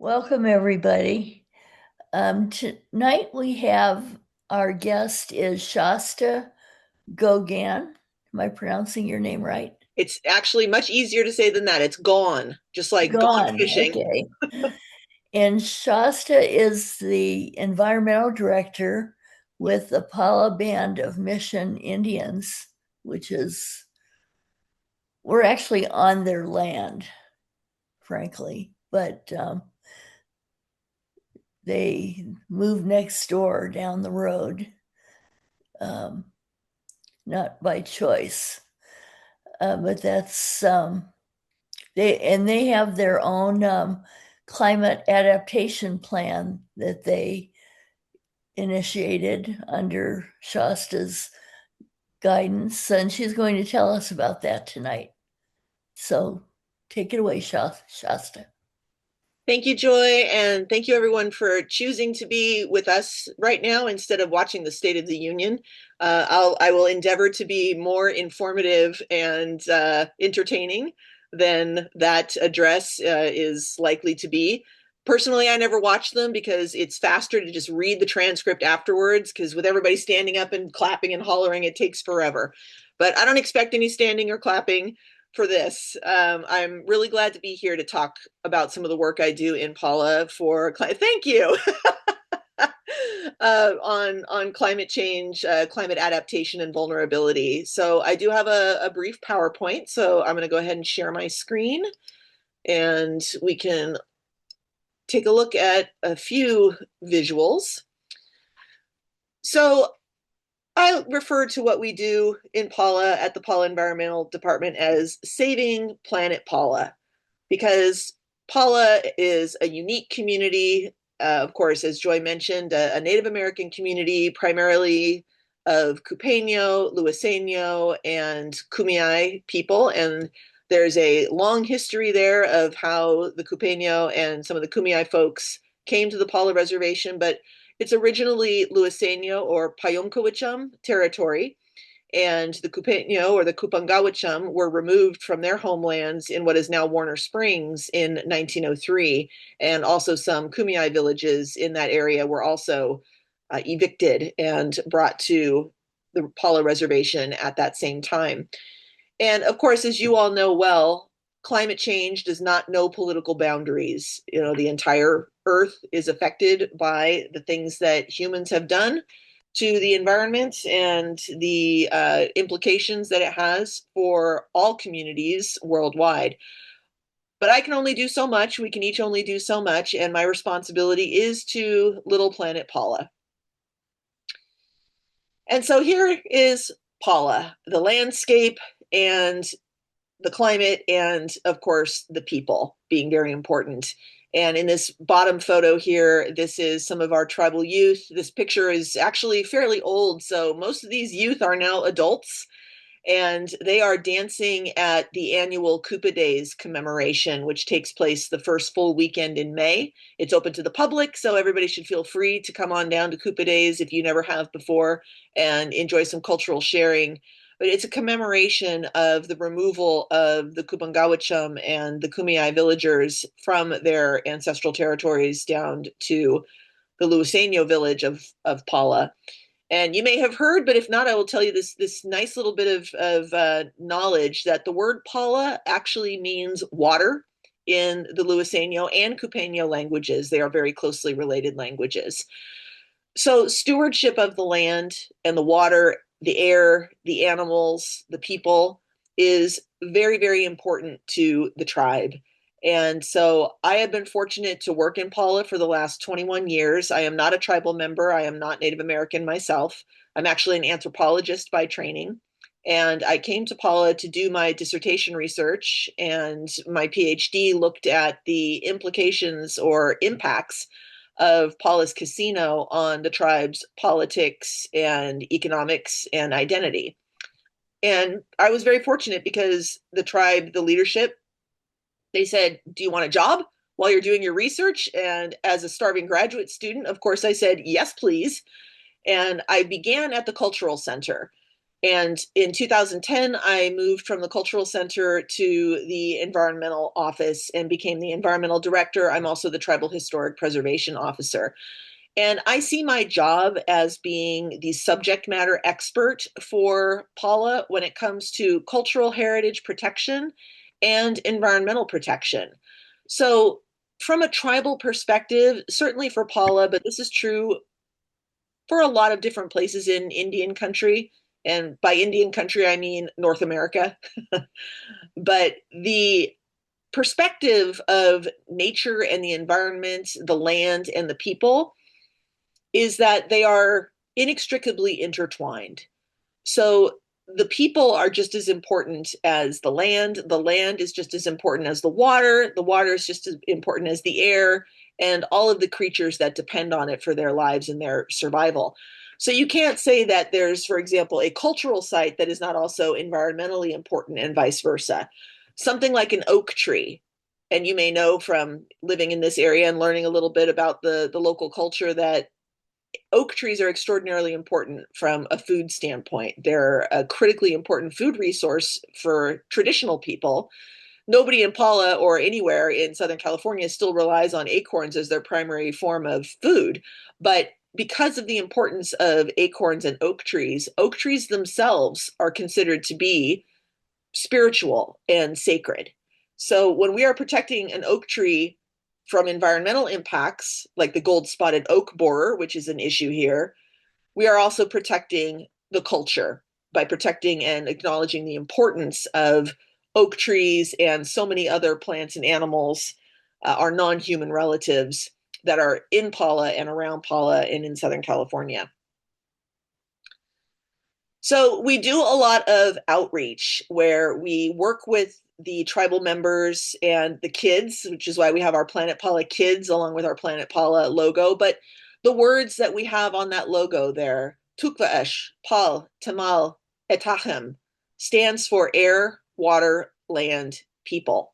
Welcome, everybody. Tonight we have our guest is Shasta Gaughen. Am I pronouncing your name right? It's actually much easier to say than that. It's gone, just like gone Gone. fishing. Okay. And Shasta is the environmental director with the Pala Band of Mission Indians, which is, we're actually on their land, frankly, but they moved next door down the road. Um, not by choice. But that's they have their own climate adaptation plan that they initiated under Shasta's guidance, and she's going to tell us about that tonight. So take it away, Shasta. Thank you, Joy, and thank you everyone for choosing to be with us right now instead of watching the State of the Union. I will endeavor to be more informative and entertaining than that address is likely to be. Personally, I never watch them because it's faster to just read the transcript afterwards, because with everybody standing up and clapping and hollering, it takes forever. But I don't expect any standing or clapping for this. I'm really glad to be here to talk about some of the work I do in Paula for. Thank you. On climate change, climate adaptation, and vulnerability. So I do have a brief PowerPoint. So I'm going to go ahead and share my screen, and we can take a look at a few visuals. So I refer to what we do in Paula at the Paula Environmental Department as saving planet Paula, because Paula is a unique community. Of course, as Joy mentioned, a Native American community, primarily of Cupeño, Luiseno, and Kumeyaay people. And there's a long history there of how the Cupeño and some of the Kumeyaay folks came to the Paula Reservation, but it's originally Luiseno or Payomkawachum territory, and the Cupeño or the Kupangawachum were removed from their homelands in what is now Warner Springs in 1903, and also some Kumeyaay villages in that area were also evicted and brought to the Paula Reservation at that same time. And of course, as you all know well, climate change does not know political boundaries. You know, the entire Earth is affected by the things that humans have done to the environment and the implications that it has for all communities worldwide. But I can only do so much. We can each only do so much. And my responsibility is to little planet Paula. And so here is Paula, the landscape and the climate, and of course, the people being very important. And in this bottom photo here, this is some of our tribal youth. This picture is actually fairly old, so most of these youth are now adults, and they are dancing at the annual Koopa Days commemoration, which takes place the first full weekend in May. It's open to the public, so everybody should feel free to come on down to Koopa Days if you never have before and enjoy some cultural sharing. But it's a commemoration of the removal of the Kupangawachum and the Kumeyaay villagers from their ancestral territories down to the Luiseno village of Paula. And you may have heard, but if not, I will tell you this nice little bit of knowledge that the word Paula actually means water in the Luiseno and Cupeño languages. They are very closely related languages. So stewardship of the land and the water, the air, the animals, the people is very, very important to the tribe. And so I have been fortunate to work in Paula for the last 21 years. I am not a tribal member. I am not Native American myself. I'm actually an anthropologist by training. And I came to Paula to do my dissertation research, and my PhD looked at the implications or impacts of Paula's casino on the tribe's politics and economics and identity. And I was very fortunate because the tribe, the leadership, they said, "Do you want a job while you're doing your research?" And as a starving graduate student, of course, I said, "Yes, please." And I began at the cultural center. And in 2010, I moved from the cultural center to the environmental office and became the environmental director. I'm also the tribal historic preservation officer. And I see my job as being the subject matter expert for Paula when it comes to cultural heritage protection and environmental protection. So, from a tribal perspective, certainly for Paula, but this is true for a lot of different places in Indian country. And by Indian country, I mean North America. But the perspective of nature and the environment, the land and the people, is that they are inextricably intertwined. So the people are just as important as the land is just as important as the water is just as important as the air, and all of the creatures that depend on it for their lives and their survival. So you can't say that there's, for example, a cultural site that is not also environmentally important and vice versa. Something like an oak tree, and you may know from living in this area and learning a little bit about the local culture that oak trees are extraordinarily important from a food standpoint. They're a critically important food resource for traditional people. Nobody in Paula or anywhere in Southern California still relies on acorns as their primary form of food. But because of the importance of acorns and oak trees themselves are considered to be spiritual and sacred. So when we are protecting an oak tree from environmental impacts, like the gold spotted oak borer, which is an issue here, we are also protecting the culture by protecting and acknowledging the importance of oak trees and so many other plants and animals, our non human relatives that are in Paula and around Paula and in Southern California. So we do a lot of outreach where we work with the tribal members and the kids, which is why we have our Planet Paula kids along with our Planet Paula logo. But the words that we have on that logo there, Tukva'esh, Pal, Tamal, Etachem, stands for air, water, land, people.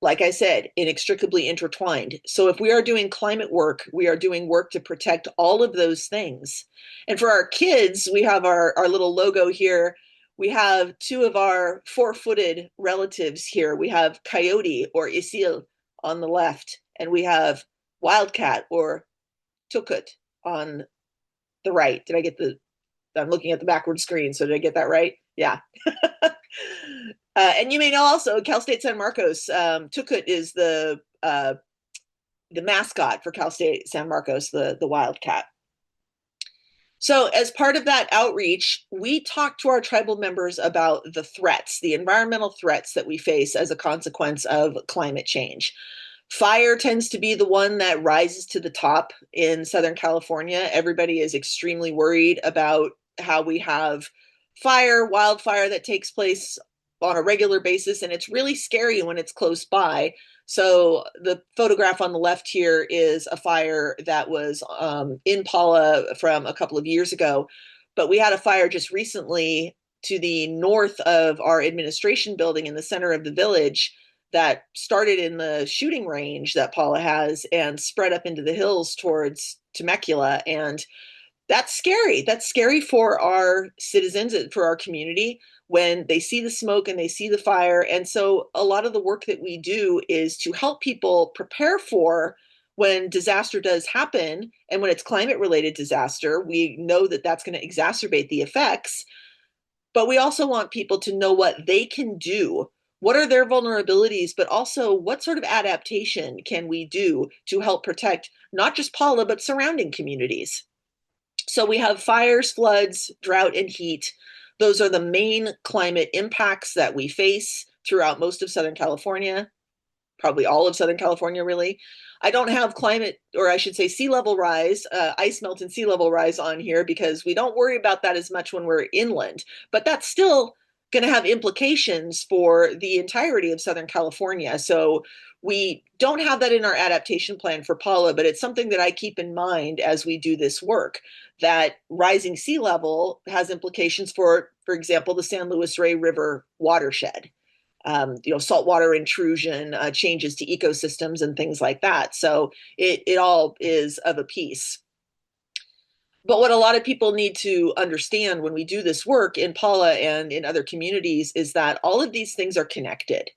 Like I said, inextricably intertwined. So if we are doing climate work, we are doing work to protect all of those things. And for our kids, we have our little logo here. We have two of our four-footed relatives here. We have coyote or isil on the left, and we have wildcat or tukut on the right. Did I get I'm looking at the backward screen, so did I get that right? Yeah. And you may know also Cal State San Marcos, Tukut is the mascot for Cal State San Marcos, the Wildcat. So as part of that outreach, we talk to our tribal members about the threats, the environmental threats that we face as a consequence of climate change. Fire tends to be the one that rises to the top in Southern California. Everybody is extremely worried about how we have wildfire that takes place on a regular basis, and it's really scary when it's close by. So the photograph on the left here is a fire that was in Paula from a couple of years ago, but we had a fire just recently to the north of our administration building in the center of the village that started in the shooting range that Paula has and spread up into the hills towards Temecula. And that's scary. That's scary for our citizens, for our community, when they see the smoke and they see the fire. And so a lot of the work that we do is to help people prepare for when disaster does happen. And when it's climate related disaster, we know that that's going to exacerbate the effects. But we also want people to know what they can do. What are their vulnerabilities, but also what sort of adaptation can we do to help protect not just Paula, but surrounding communities? So we have fires, floods, drought, and heat. Those are the main climate impacts that we face throughout most of Southern California, probably all of Southern California, really. I don't have climate, or I should say sea level rise, ice melt and sea level rise on here because we don't worry about that as much when we're inland. But that's still going to have implications for the entirety of Southern California. So we don't have that in our adaptation plan for Paula, but it's something that I keep in mind as we do this work, that rising sea level has implications for example, the San Luis Rey River watershed. Saltwater intrusion, changes to ecosystems and things like that. So it all is of a piece. But what a lot of people need to understand when we do this work in Paula and in other communities is that all of these things are connected.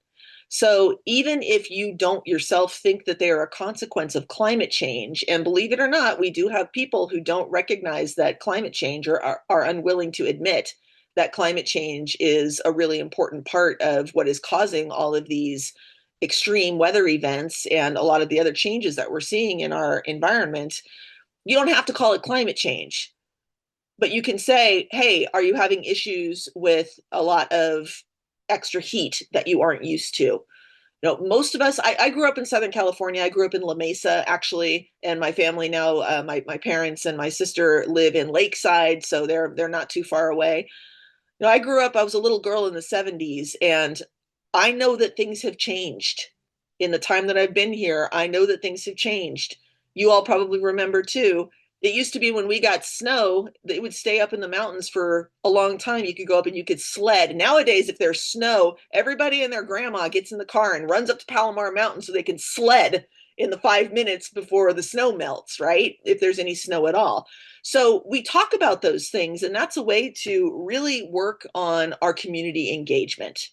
So even if you don't yourself think that they are a consequence of climate change, and believe it or not, we do have people who don't recognize that climate change or are unwilling to admit that climate change is a really important part of what is causing all of these extreme weather events and a lot of the other changes that we're seeing in our environment. You don't have to call it climate change, but you can say, hey, are you having issues with a lot of extra heat that you aren't used to? Most of us, I grew up in Southern California. I grew up in La Mesa, actually, and my family now, my parents and my sister live in Lakeside, so they're not too far away. I grew up, I was a little girl in the 70s, and I know that things have changed. In the time that I've been here, I know that things have changed. You all probably remember too. It used to be when we got snow, it would stay up in the mountains for a long time. You could go up and you could sled. Nowadays, if there's snow, everybody and their grandma gets in the car and runs up to Palomar Mountain so they can sled in the 5 minutes before the snow melts, right? If there's any snow at all. So we talk about those things, and that's a way to really work on our community engagement.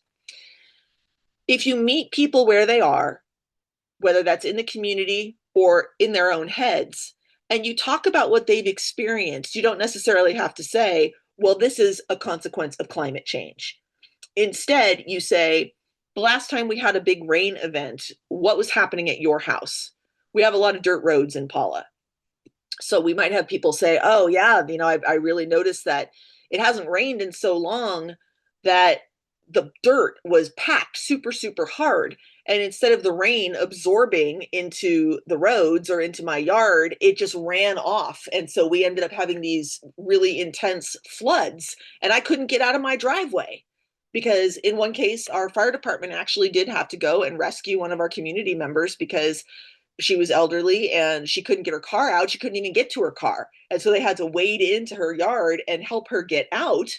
If you meet people where they are, whether that's in the community or in their own heads, and you talk about what they've experienced, you don't necessarily have to say, well, this is a consequence of climate change. Instead, you say, the last time we had a big rain event, what was happening at your house? We have a lot of dirt roads in Paula. So we might have people say, oh, yeah, I really noticed that it hasn't rained in so long that the dirt was packed super, super hard. And instead of the rain absorbing into the roads or into my yard, it just ran off. And so we ended up having these really intense floods. And I couldn't get out of my driveway because, in one case, our fire department actually did have to go and rescue one of our community members because she was elderly and she couldn't get her car out. She couldn't even get to her car. And so they had to wade into her yard and help her get out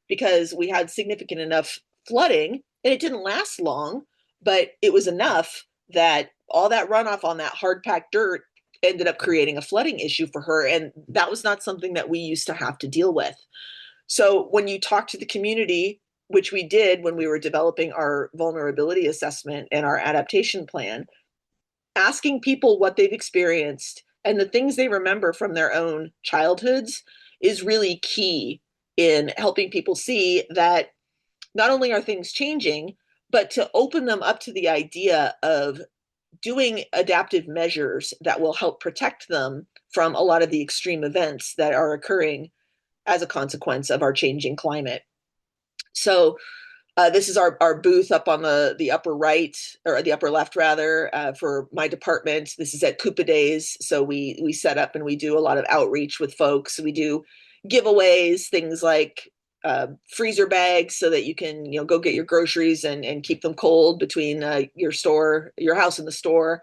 because we had significant enough flooding, and it didn't last long, but it was enough that all that runoff on that hard packed dirt ended up creating a flooding issue for her. And that was not something that we used to have to deal with. So when you talk to the community, which we did when we were developing our vulnerability assessment and our adaptation plan, asking people what they've experienced and the things they remember from their own childhoods is really key in helping people see that not only are things changing, but to open them up to the idea of doing adaptive measures that will help protect them from a lot of the extreme events that are occurring as a consequence of our changing climate. So this is our booth up on the upper right, or the upper left rather, for my department. This is at Coupa Days. So we set up and we do a lot of outreach with folks. We do giveaways, things like freezer bags so that you can go get your groceries and keep them cold between your house and the store,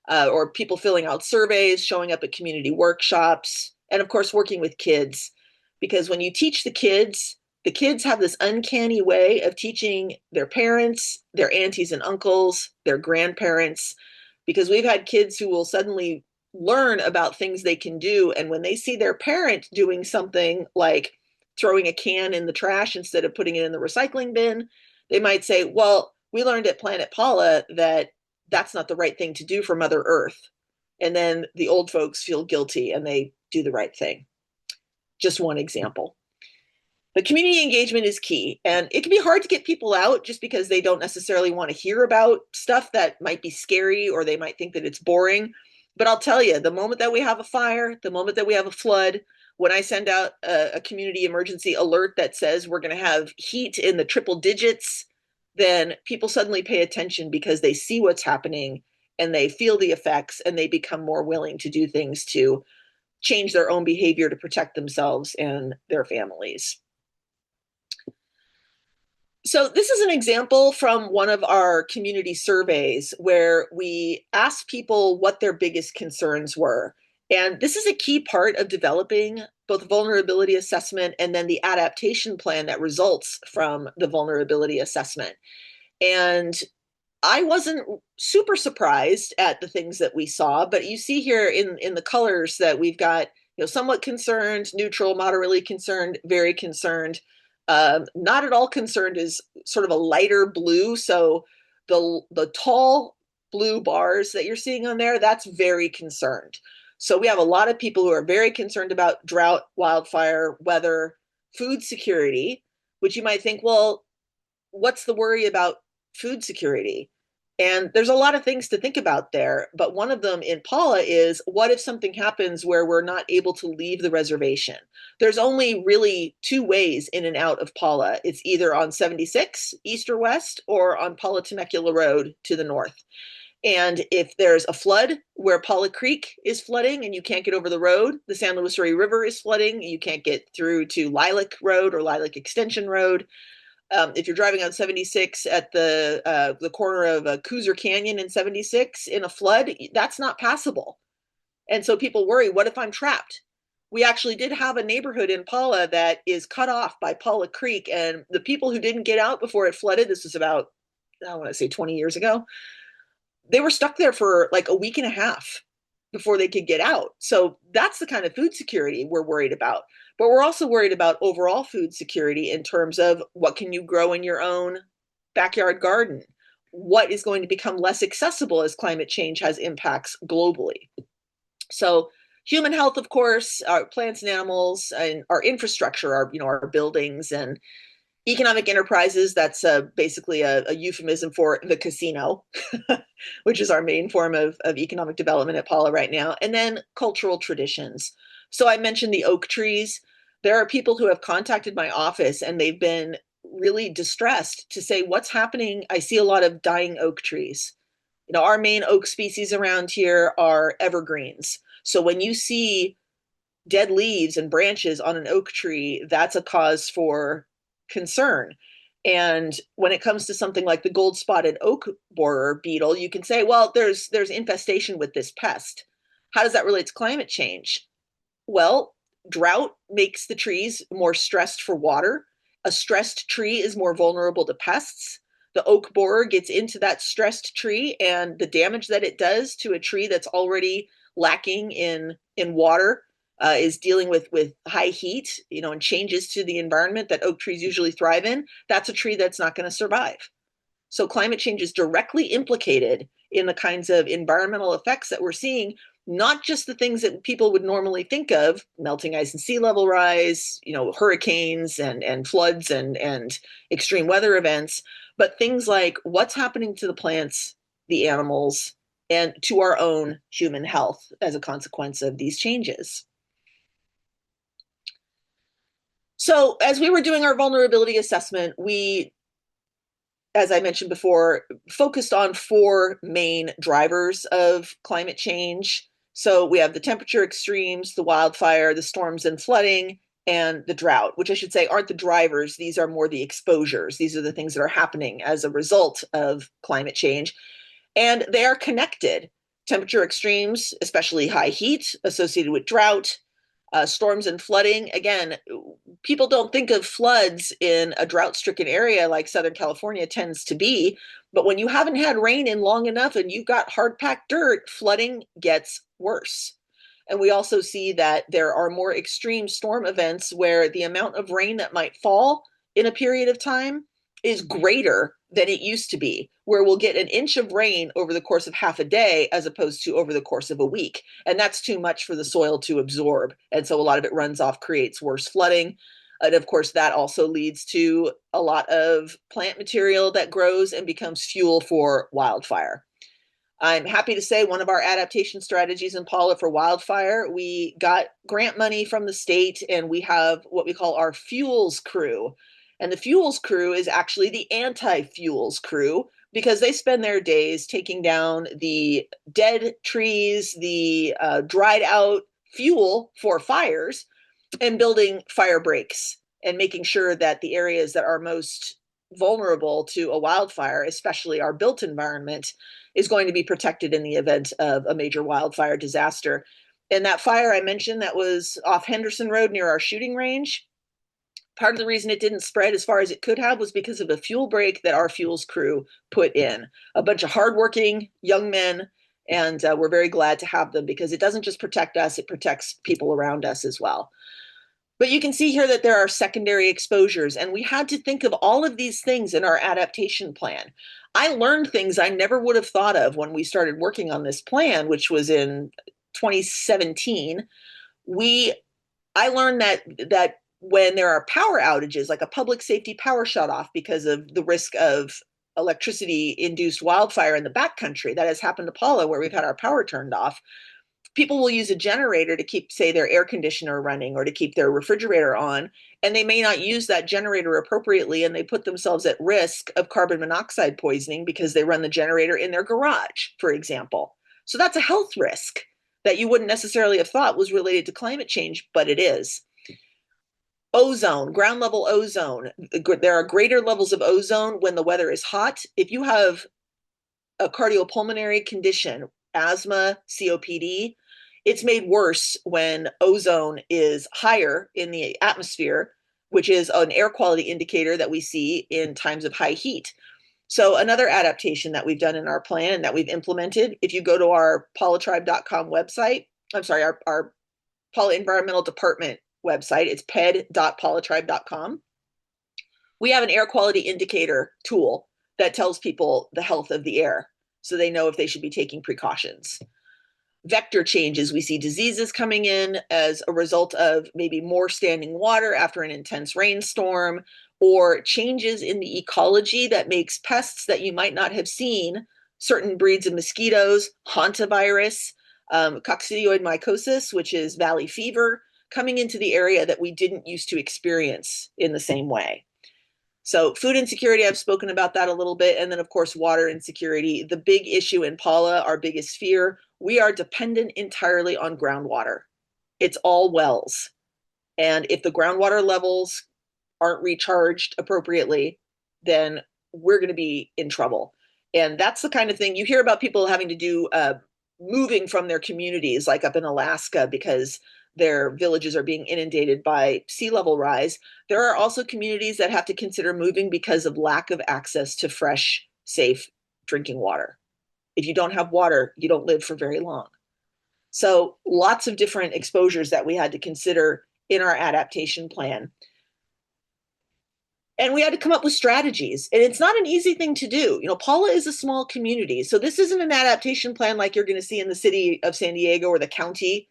or people filling out surveys, showing up at community workshops, and of course working with kids. Because when you teach the kids have this uncanny way of teaching their parents, their aunties and uncles, their grandparents, because we've had kids who will suddenly learn about things they can do. And when they see their parent doing something like throwing a can in the trash instead of putting it in the recycling bin, they might say, well, we learned at Planet Paula that that's not the right thing to do for Mother Earth. And then the old folks feel guilty and they do the right thing. Just one example. But community engagement is key, and it can be hard to get people out just because they don't necessarily want to hear about stuff that might be scary or they might think that it's boring. But I'll tell you, the moment that we have a fire, the moment that we have a flood, when I send out a community emergency alert that says we're going to have heat in the triple digits, then people suddenly pay attention because they see what's happening and they feel the effects and they become more willing to do things to change their own behavior to protect themselves and their families. So this is an example from one of our community surveys where we asked people what their biggest concerns were. And this is a key part of developing both vulnerability assessment and then the adaptation plan that results from the vulnerability assessment. And I wasn't super surprised at the things that we saw, but you see here in the colors that we've got somewhat concerned, neutral, moderately concerned, very concerned. Not at all concerned is sort of a lighter blue. So the tall blue bars that you're seeing on there, that's very concerned. So we have a lot of people who are very concerned about drought, wildfire, weather, food security, which you might think, well, what's the worry about food security? And there's a lot of things to think about there. But one of them in Paula is, what if something happens where we're not able to leave the reservation? There's only really two ways in and out of Paula. It's either on 76 east or west, or on Paula Temecula Road to the north. And if there's a flood where Paula Creek is flooding and you can't get over the road, the San Luis River is flooding, you can't get through to Lilac Road or Lilac Extension Road. If you're driving on 76 at the corner of Cooser Canyon in 76 in a flood, that's not passable. And so people worry, what if I'm trapped? We actually did have a neighborhood in Paula that is cut off by Paula Creek, and the people who didn't get out before it flooded, this was about, I want to say 20 years ago, they were stuck there for like a week and a half before they could get out. So that's the kind of food security we're worried about. But we're also worried about overall food security in terms of what can you grow in your own backyard garden? What is going to become less accessible as climate change has impacts globally? So human health, of course, our plants and animals, and our infrastructure, our buildings and economic enterprises. That's basically a euphemism for the casino, which is our main form of economic development at Paula right now. And then cultural traditions. So I mentioned the oak trees. There are people who have contacted my office and they've been really distressed to say, what's happening? I see a lot of dying oak trees. Our main oak species around here are evergreens. So when you see dead leaves and branches on an oak tree, that's a cause for concern. And when it comes to something like the gold-spotted oak borer beetle, you can say, well, there's infestation with this pest. How does that relate to climate change? Well, drought makes the trees more stressed for water. A stressed tree is more vulnerable to pests. The oak borer gets into that stressed tree, and the damage that it does to a tree that's already lacking in water is dealing with high heat, and changes to the environment that oak trees usually thrive in. That's a tree that's not going to survive. So climate change is directly implicated in the kinds of environmental effects that we're seeing, not just the things that people would normally think of, melting ice and sea level rise, hurricanes and floods and extreme weather events, but things like what's happening to the plants, the animals, and to our own human health as a consequence of these changes. So as we were doing our vulnerability assessment, we, as I mentioned before, focused on four main drivers of climate change. So we have the temperature extremes, the wildfire, the storms and flooding, and the drought, which I should say aren't the drivers. These are more the exposures. These are the things that are happening as a result of climate change. And they are connected. Temperature extremes, especially high heat associated with drought, storms and flooding. Again, people don't think of floods in a drought-stricken area like Southern California tends to be, but when you haven't had rain in long enough and you've got hard-packed dirt, flooding gets worse. And we also see that there are more extreme storm events where the amount of rain that might fall in a period of time is greater than it used to be, where we'll get an inch of rain over the course of half a day as opposed to over the course of a week. And that's too much for the soil to absorb. And so a lot of it runs off, creates worse flooding. And of course, that also leads to a lot of plant material that grows and becomes fuel for wildfire. I'm happy to say one of our adaptation strategies in Paula for wildfire, we got grant money from the state, and we have what we call our fuels crew. And the fuels crew is actually the anti-fuels crew, because they spend their days taking down the dead trees, the dried out fuel for fires, and building fire breaks and making sure that the areas that are most vulnerable to a wildfire, especially our built environment, is going to be protected in the event of a major wildfire disaster. And that fire I mentioned that was off Henderson Road near our shooting range, part of the reason it didn't spread as far as it could have was because of a fuel break that our fuels crew put in. A bunch of hardworking young men And we're very glad to have them because it doesn't just protect us, it protects people around us as well. But you can see here that there are secondary exposures, and we had to think of all of these things in our adaptation plan. I learned things I never would have thought of when we started working on this plan, which was in 2017. I learned that when there are power outages, like a public safety power shutoff because of the risk of electricity induced wildfire in the backcountry, that has happened to Paula where we've had our power turned off. People will use a generator to keep, say, their air conditioner running or to keep their refrigerator on, and they may not use that generator appropriately, and they put themselves at risk of carbon monoxide poisoning because they run the generator in their garage, for example. So that's a health risk that you wouldn't necessarily have thought was related to climate change, but it is. Ozone, ground level ozone. There are greater levels of ozone when the weather is hot. If you have a cardiopulmonary condition, asthma, COPD, it's made worse when ozone is higher in the atmosphere, which is an air quality indicator that we see in times of high heat. So another adaptation that we've done in our plan and that we've implemented, if you go to our paulatribe.com website, I'm sorry, our Paula Environmental Department website, it's ped.paulatribe.com. We have an air quality indicator tool that tells people the health of the air so they know if they should be taking precautions. Vector changes, we see diseases coming in as a result of maybe more standing water after an intense rainstorm, or changes in the ecology that makes pests that you might not have seen, certain breeds of mosquitoes, hantavirus, coccidioidomycosis, which is valley fever, coming into the area that we didn't used to experience in the same way. So food insecurity, I've spoken about that a little bit. And then, of course, water insecurity. The big issue in Paula, our biggest fear, we are dependent entirely on groundwater. It's all wells. And if the groundwater levels aren't recharged appropriately, then we're going to be in trouble. And that's the kind of thing you hear about people having to do, moving from their communities, like up in Alaska, because their villages are being inundated by sea level rise. There are also communities that have to consider moving because of lack of access to fresh, safe drinking water. If you don't have water, you don't live for very long. So lots of different exposures that we had to consider in our adaptation plan. And we had to come up with strategies. And it's not an easy thing to do. You know, Paula is a small community. So this isn't an adaptation plan like you're going to see in the city of San Diego or the county,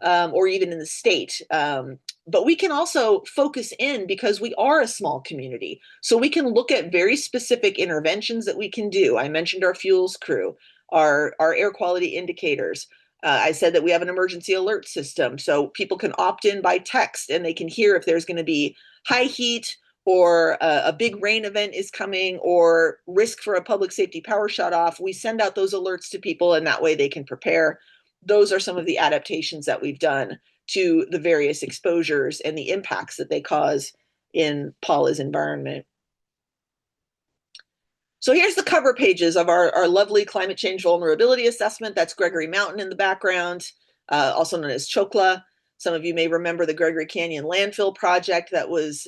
or even in the state. But we can also focus in because we are a small community. So we can look at very specific interventions that we can do. I mentioned our fuels crew, our air quality indicators. I said that we have an emergency alert system. So people can opt in by text and they can hear if there's going to be high heat or a big rain event is coming or risk for a public safety power shutoff. We send out those alerts to people and that way they can prepare. Those are some of the adaptations that we've done to the various exposures and the impacts that they cause in Paula's environment. So here's the cover pages of our lovely climate change vulnerability assessment. That's Gregory Mountain in the background, also known as Chokla. Some of you may remember the Gregory Canyon landfill project that was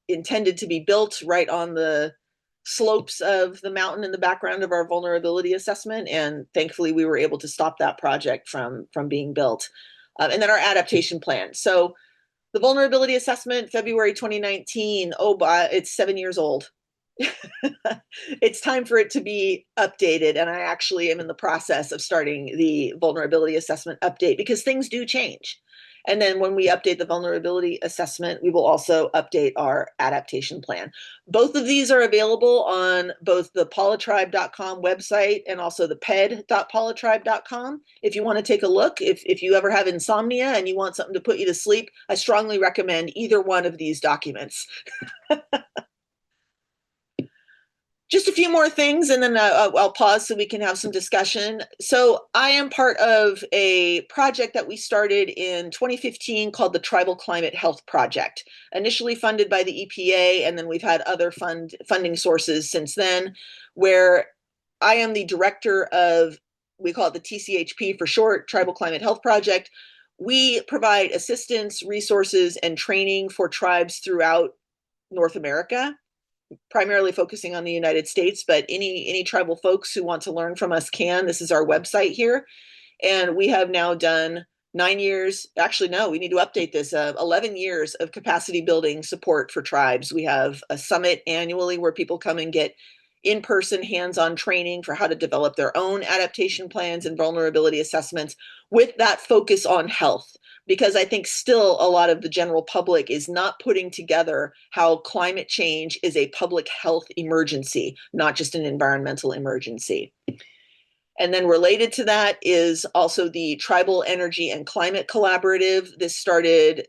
intended to be built right on the slopes of the mountain in the background of our vulnerability assessment. And thankfully, we were able to stop that project from being built. And then our adaptation plan. So the vulnerability assessment, February 2019, it's 7 years old. It's time for it to be updated. And I actually am in the process of starting the vulnerability assessment update because things do change. And then when we update the vulnerability assessment, we will also update our adaptation plan. Both of these are available on both the paulatribe.com website and also the ped.paulatribe.com. If you want to take a look, if you ever have insomnia and you want something to put you to sleep, I strongly recommend either one of these documents. Just a few more things, and then I'll pause so we can have some discussion. So I am part of a project that we started in 2015 called the Tribal Climate Health Project, initially funded by the EPA, and then we've had other funding sources since then, where I am the director of, we call it the TCHP for short, Tribal Climate Health Project. We provide assistance, resources, and training for tribes throughout North America, primarily focusing on the United States, but any tribal folks who want to learn from us can. This is our website here. And we have now done 9 years. Actually, no, we need to update this. 11 years of capacity building support for tribes. We have a summit annually where people come and get in-person hands-on training for how to develop their own adaptation plans and vulnerability assessments with that focus on health. Because I think still a lot of the general public is not putting together how climate change is a public health emergency, not just an environmental emergency. And then related to that is also the Tribal Energy and Climate Collaborative. This started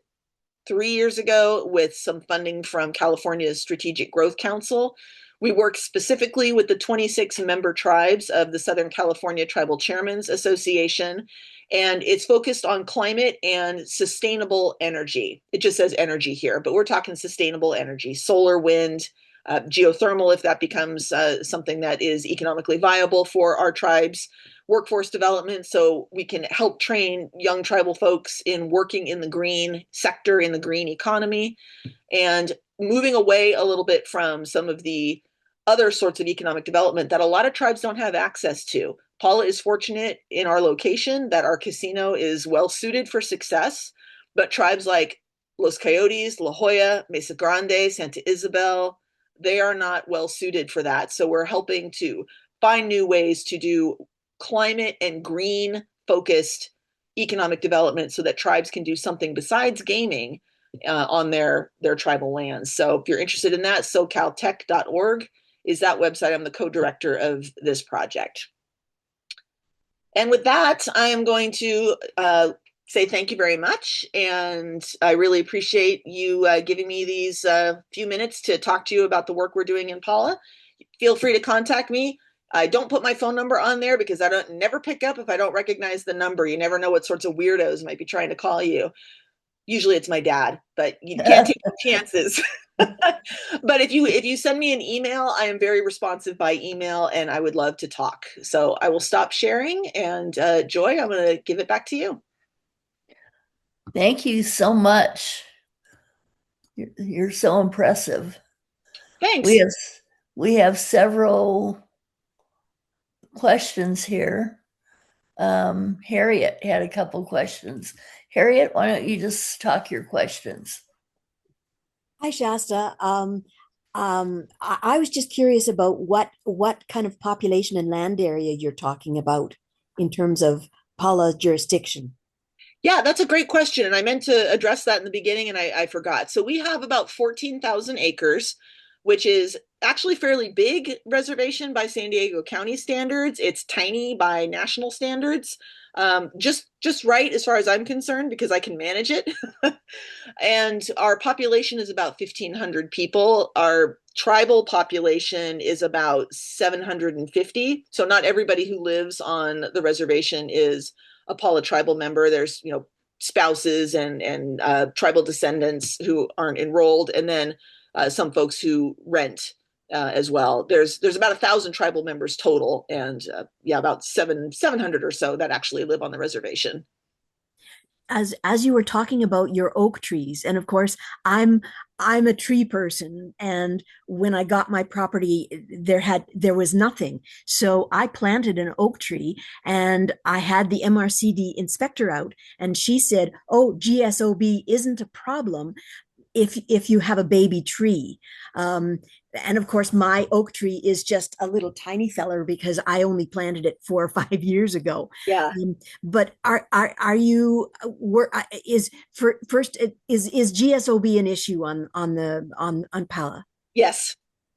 3 years ago with some funding from California's Strategic Growth Council. We work specifically with the 26 member tribes of the Southern California Tribal Chairmen's Association, and it's focused on climate and sustainable energy. It just says energy here, but we're talking sustainable energy, solar, wind, geothermal, if that becomes something that is economically viable for our tribes, workforce development, so we can help train young tribal folks in working in the green sector, in the green economy, and moving away a little bit from some of the other sorts of economic development that a lot of tribes don't have access to. Paula is fortunate in our location that our casino is well suited for success, but tribes like Los Coyotes, La Jolla, Mesa Grande, Santa Isabel, they are not well suited for that. So we're helping to find new ways to do climate and green focused economic development so that tribes can do something besides gaming on their tribal lands. So if you're interested in that, socaltech.org is that website. I'm the co-director of this project. And with that, I am going to say thank you very much. And I really appreciate you giving me these few minutes to talk to you about the work we're doing in Paula. Feel free to contact me. I don't put my phone number on there because I don't never pick up if I don't recognize the number. You never know what sorts of weirdos might be trying to call you. Usually it's my dad, but you can't take chances. But if you send me an email, I am very responsive by email and I would love to talk. So I will stop sharing, and Joy, I'm going to give it back to you. Thank you so much. You're so impressive. We Thanks. have we have several questions here. Harriet had a couple questions. Harriet, why don't you just talk your questions? Hi, Shasta. I was just curious about what kind of population and land area you're talking about in terms of Paula jurisdiction. Yeah, that's a great question. And I meant to address that in the beginning and I forgot. So we have about 14,000 acres, which is actually fairly big reservation by San Diego County standards. It's tiny by national standards. Just right as far as I'm concerned, because I can manage it. And our population is about 1,500 people. Our tribal population is about 750. So not everybody who lives on the reservation is a Paula tribal member. There's, spouses and tribal descendants who aren't enrolled, and then some folks who rent as well. There's about 1,000 tribal members total, and about 700 or so that actually live on the reservation. As you were talking about your oak trees, and of course I'm a tree person, and when I got my property there was nothing, so I planted an oak tree, and I had the MRCD inspector out, and she said, oh, GSOB isn't a problem if you have a baby tree. And of course, my oak tree is just a little tiny feller because I only planted it 4 or 5 years ago. Yeah. But are you is for first is GSOB an issue on Pala? Yes,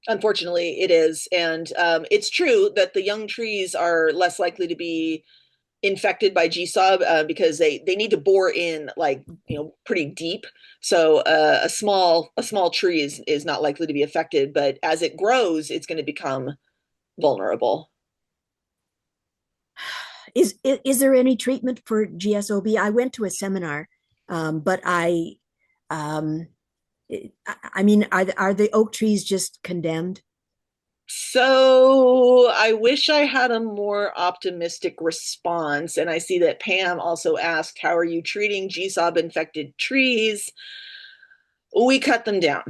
unfortunately it is, and it's true that the young trees are less likely to be infected by GSOB because they need to bore in pretty deep. So a small tree is not likely to be affected, but as it grows, it's going to become vulnerable. Is there any treatment for GSOB? I went to a seminar, but I mean, are the oak trees just condemned? So I wish I had a more optimistic response. And I see that Pam also asked, how are you treating GSOB infected trees? We cut them down.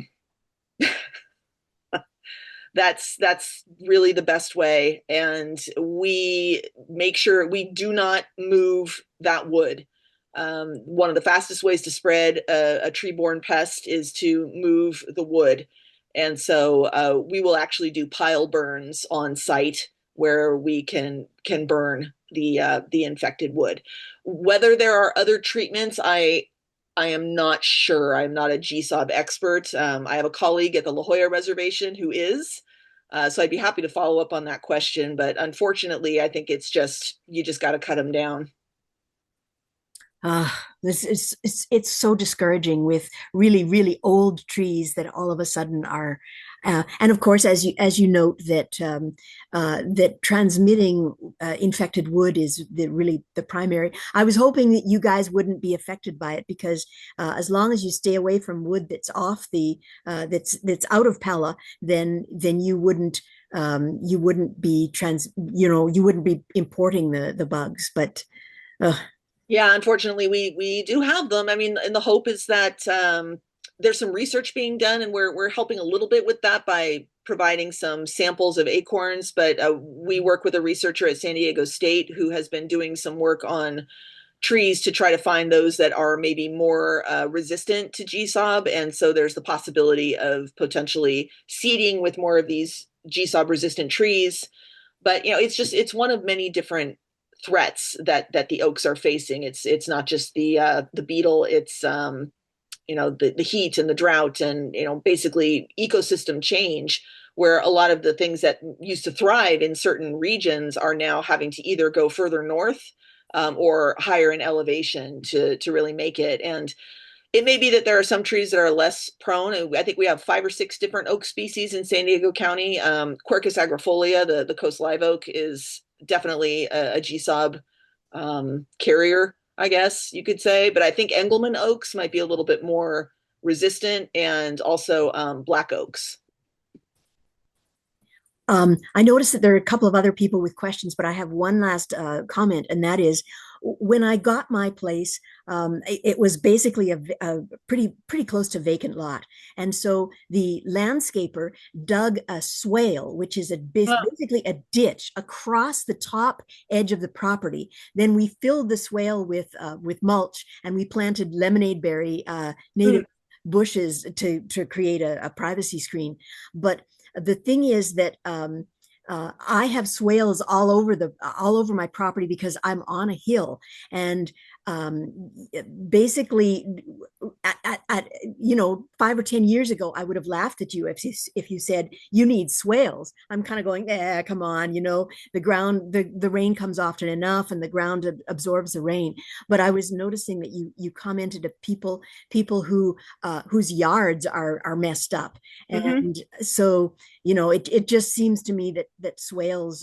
That's really the best way. And we make sure we do not move that wood. One of the fastest ways to spread a tree-borne pest is to move the wood. And so we will actually do pile burns on site where we can burn the infected wood. Whether there are other treatments, I am not sure. I'm not a GSOB expert. I have a colleague at the La Jolla Reservation who is. So I'd be happy to follow up on that question. But unfortunately, I think it's just, you just got to cut them down. Uh, this is it's so discouraging with really really old trees that all of a sudden are, and of course as you note that that transmitting infected wood is really the primary. I was hoping that you guys wouldn't be affected by it because as long as you stay away from wood that's off the that's out of Pella, then you wouldn't be you wouldn't be importing the bugs, but. Uh, Yeah, unfortunately, we do have them. I mean, and the hope is that there's some research being done, and we're helping a little bit with that by providing some samples of acorns. But we work with a researcher at San Diego State who has been doing some work on trees to try to find those that are maybe more resistant to GSOB, and so there's the possibility of potentially seeding with more of these GSOB resistant trees. But it's one of many different threats that the oaks are facing. It's not just the beetle. It's the heat and the drought and basically ecosystem change, where a lot of the things that used to thrive in certain regions are now having to either go further north or higher in elevation to really make it. And it may be that there are some trees that are less prone. I think we have 5 or 6 different oak species in San Diego County. Quercus agrifolia, the coast live oak, is definitely a GSOB carrier, I guess you could say. But I think Engelmann oaks might be a little bit more resistant, and also black oaks. I noticed that there are a couple of other people with questions, but I have one last comment, and that is when I got my place, it was basically a pretty close to vacant lot, and so the landscaper dug a swale, which is basically a ditch across the top edge of the property. Then we filled the swale with mulch, and we planted lemonade berry native bushes to create a privacy screen, but the thing is that I have swales all over my property because I'm on a hill, and basically, at 5 or 10 years ago, I would have laughed at you if you said you need swales. I'm kind of going, come on, the ground, the rain comes often enough, and the ground absorbs the rain. But I was noticing that you commented to people whose yards are messed up, and so it just seems to me that swales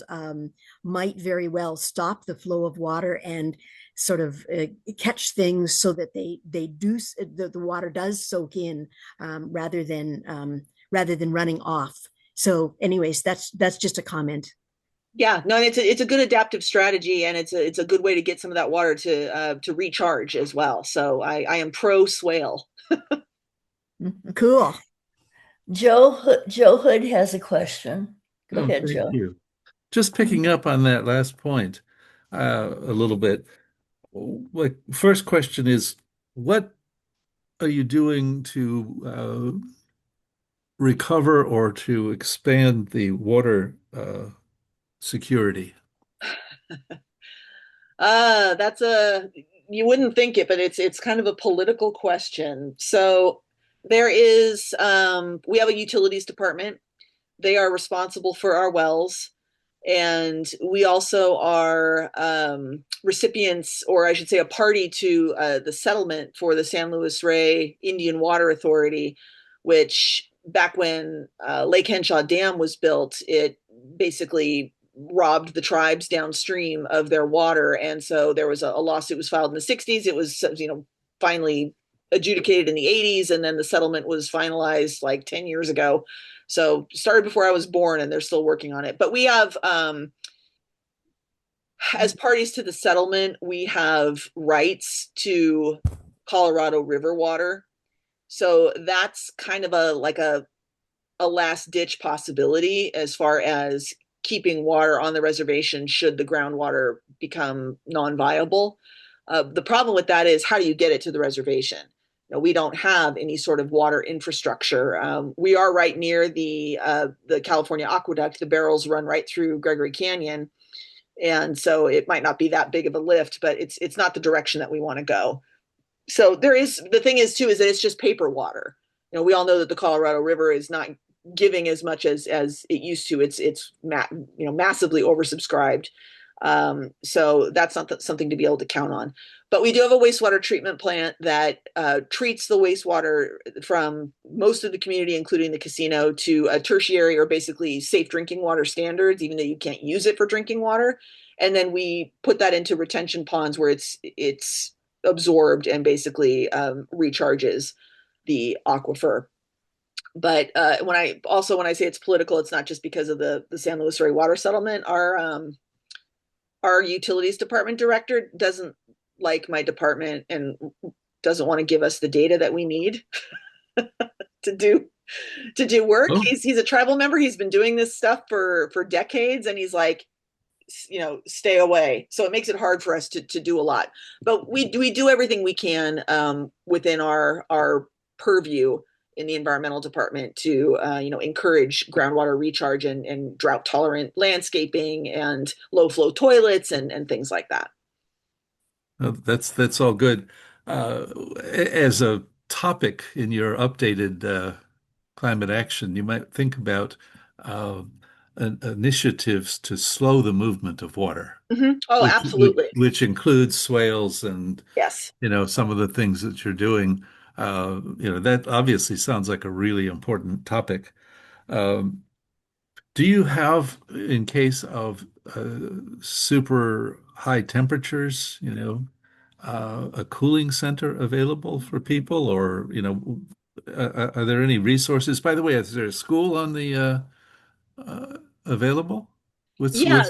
might very well stop the flow of water and sort of catch things so that the water does soak in rather than running off. So anyways, that's just a comment. Yeah, no, it's a good adaptive strategy, and it's a good way to get some of that water to recharge as well. So I am pro swale. Cool. Joe Hood has a question. Go ahead, Thank Joe. you. Just picking up on that last point a little bit. Like, first question is, what are you doing to recover or to expand the water security? That's you wouldn't think it, but it's kind of a political question. So there is we have a utilities department. They are responsible for our wells. And we also are recipients, or I should say, a party to the settlement for the San Luis Rey Indian Water Authority, which back when Lake Henshaw Dam was built, it basically robbed the tribes downstream of their water. And so there was a lawsuit was filed in the 60s. It was, finally adjudicated in the 80s. And then the settlement was finalized like 10 years ago. So started before I was born, and they're still working on it. But we have, as parties to the settlement, we have rights to Colorado River water. So that's kind of a last ditch possibility as far as keeping water on the reservation should the groundwater become non-viable. The problem with that is, how do you get it to the reservation? We don't have any sort of water infrastructure. We are right near the California aqueduct. The barrels run right through Gregory Canyon, and so it might not be that big of a lift, but it's not the direction that we want to go. So the thing is too, is that it's just paper water. We all know that the Colorado River is not giving as much as it used to. It's massively oversubscribed. So that's not something to be able to count on. But we do have a wastewater treatment plant that treats the wastewater from most of the community, including the casino, to a tertiary, or basically safe drinking water standards, even though you can't use it for drinking water. And then we put that into retention ponds where it's absorbed and basically recharges the aquifer. But when I say it's political, it's not just because of the San Luis Rey water settlement. Our utilities department director doesn't like my department and doesn't want to give us the data that we need to do work. Oh, He's a tribal member. He's been doing this stuff for decades, and he's like, stay away. So it makes it hard for us to do a lot. But we do everything we can within our purview in the environmental department to encourage groundwater recharge and drought tolerant landscaping and low flow toilets and things like that. that's all good. As a topic in your updated climate action, you might think about uh, initiatives to slow the movement of water, Mm-hmm. Oh, which, which absolutely. which includes swales and Yes. some of the things that you're doing. That obviously sounds like a really important topic. Um, do you have, in case of super high temperatures, a cooling center available for people, or are there any resources? By the way, is there a school on the available with Yeah.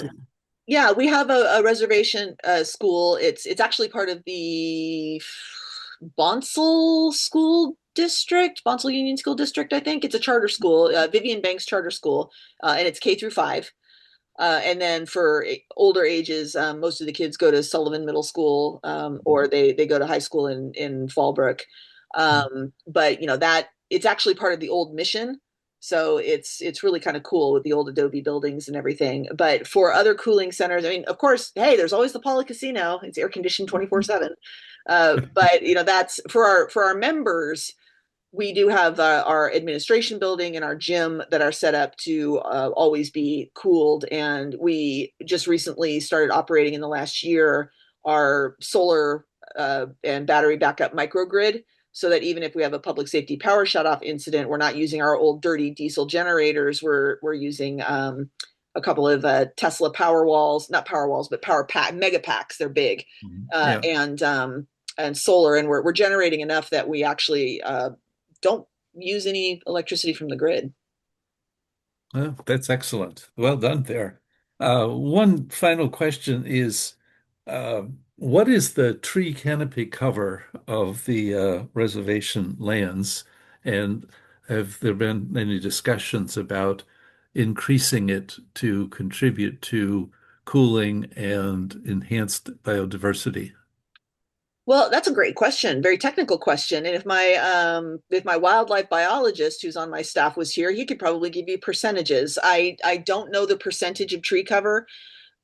Yeah, we have a reservation school. It's actually part of the Bonsall School District, Bonsall Union School District, I think. It's a charter school, Vivian Banks Charter School, and it's K through 5. And then for older ages, most of the kids go to Sullivan Middle School, or they go to high school in Fallbrook. But that it's actually part of the old mission. So it's really kind of cool with the old adobe buildings and everything. But for other cooling centers, I mean, of course, hey, there's always the Paula Casino. It's air conditioned 24/7. But that's for our members. We do have our administration building and our gym that are set up to always be cooled. And we just recently started operating in the last year our solar and battery backup microgrid, so that even if we have a public safety power shutoff incident, we're not using our old dirty diesel generators. We're using a couple of Tesla power walls, not power walls, but power pack mega packs. They're big, Yeah. and solar, and we're generating enough that we actually don't use any electricity from the grid. Well, that's excellent. Well done there. One final question is, what is the tree canopy cover of the reservation lands? And have there been any discussions about increasing it to contribute to cooling and enhanced biodiversity? Well, that's a great question, very technical question. And if my wildlife biologist who's on my staff was here, he could probably give you percentages. I don't know the percentage of tree cover.